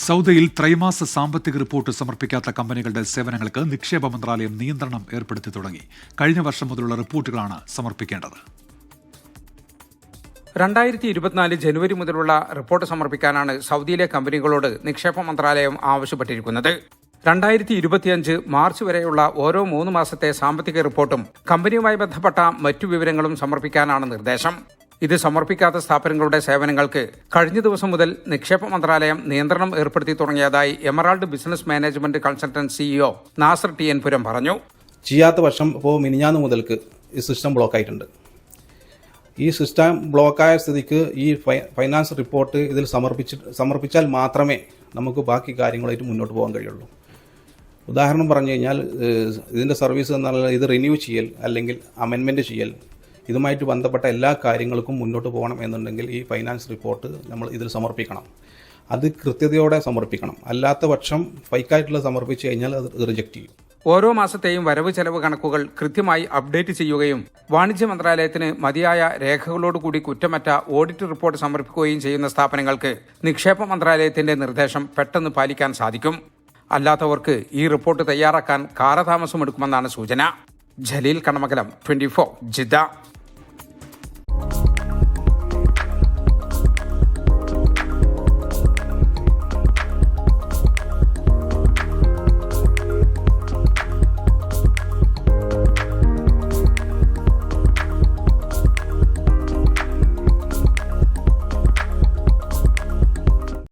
സൗദിയിൽ ത്രൈമാസ സാമ്പത്തിക റിപ്പോർട്ട് സമർപ്പിക്കാത്ത കമ്പനികളുടെ സേവനങ്ങൾക്ക് നിക്ഷേപ മന്ത്രാലയം നിയന്ത്രണം ഏർപ്പെടുത്തി തുടങ്ങി. കഴിഞ്ഞ വർഷം മുതലുള്ള റിപ്പോർട്ടുകളാണ് സമർപ്പിക്കേണ്ടത്. 2024 ജനുവരി മുതലുള്ള റിപ്പോർട്ട് സമർപ്പിക്കാനാണ് സൗദിയിലെ കമ്പനികളോട് നിക്ഷേപ മന്ത്രാലയം ആവശ്യപ്പെട്ടിരിക്കുന്നത്. 2025 മാർച്ച് വരെയുള്ള ഓരോ 3 മാസത്തെ സാമ്പത്തിക റിപ്പോർട്ടും കമ്പനിയുമായി ബന്ധപ്പെട്ട മറ്റു വിവരങ്ങളും സമർപ്പിക്കാനാണ് നിർദ്ദേശം. ഇത് സമർപ്പിക്കാത്ത സ്ഥാപനങ്ങളുടെ സേവനങ്ങൾക്ക് കഴിഞ്ഞ ദിവസം മുതൽ നിക്ഷേപ മന്ത്രാലയം നിയന്ത്രണം ഏർപ്പെടുത്തി തുടങ്ങിയതായി emerald business management consultant CEO Nasar T N Puram പറഞ്ഞു. ചെയ്യാത്ത വർഷം ഇപ്പോൾ മിനിഞ്ഞാന്ന് മുതൽക്ക് ഈ സിസ്റ്റം ബ്ലോക്ക് ആയിട്ടുണ്ട്. ഈ സിസ്റ്റം ബ്ലോക്കായ സ്ഥിതിക്ക് ഈ ഫൈനാൻസ് റിപ്പോർട്ട് ഇതിൽ സമർപ്പിച്ചാൽ മാത്രമേ നമുക്ക് ബാക്കി കാര്യങ്ങളായിട്ട് മുന്നോട്ട് പോകാൻ കഴിയുള്ളൂ. ഉദാഹരണം പറഞ്ഞു കഴിഞ്ഞാൽ ഇതിൻ്റെ സർവീസ് എന്നുള്ള ഇത് റിന്യൂ ചെയ്യൽ അല്ലെങ്കിൽ അമെൻമെൻറ്റ് ചെയ്യൽ, ഇതുമായിട്ട് ബന്ധപ്പെട്ട എല്ലാ കാര്യങ്ങൾക്കും മുന്നോട്ട് പോകണം എന്നുണ്ടെങ്കിൽ ഈ ഫൈനാൻസ് റിപ്പോർട്ട് നമ്മൾ ഇതിൽ സമർപ്പിക്കണം. അത് കൃത്യതയോടെ സമർപ്പിക്കണം. അല്ലാത്ത പക്ഷം ഫൈക്കായിട്ടുള്ള സമർപ്പിച്ച് കഴിഞ്ഞാൽ അത് റിജക്റ്റ് ചെയ്യും. ഓരോ മാസത്തെയും വരവ് ചെലവ് കണക്കുകൾ കൃത്യമായി അപ്ഡേറ്റ് ചെയ്യുകയും വാണിജ്യ മന്ത്രാലയത്തിന് മതിയായ രേഖകളോടുകൂടി കുറ്റമറ്റ ഓഡിറ്റ് റിപ്പോർട്ട് സമർപ്പിക്കുകയും ചെയ്യുന്ന സ്ഥാപനങ്ങൾക്ക് നിക്ഷേപ മന്ത്രാലയത്തിന്റെ നിർദ്ദേശം പെട്ടെന്ന് പാലിക്കാൻ സാധിക്കും. അല്ലാത്തവർക്ക് ഈ റിപ്പോർട്ട് തയ്യാറാക്കാൻ കാലതാമസമെടുക്കുമെന്നാണ് സൂചന. ജലീൽ കണമകലം, 24 ജിദ്ദ.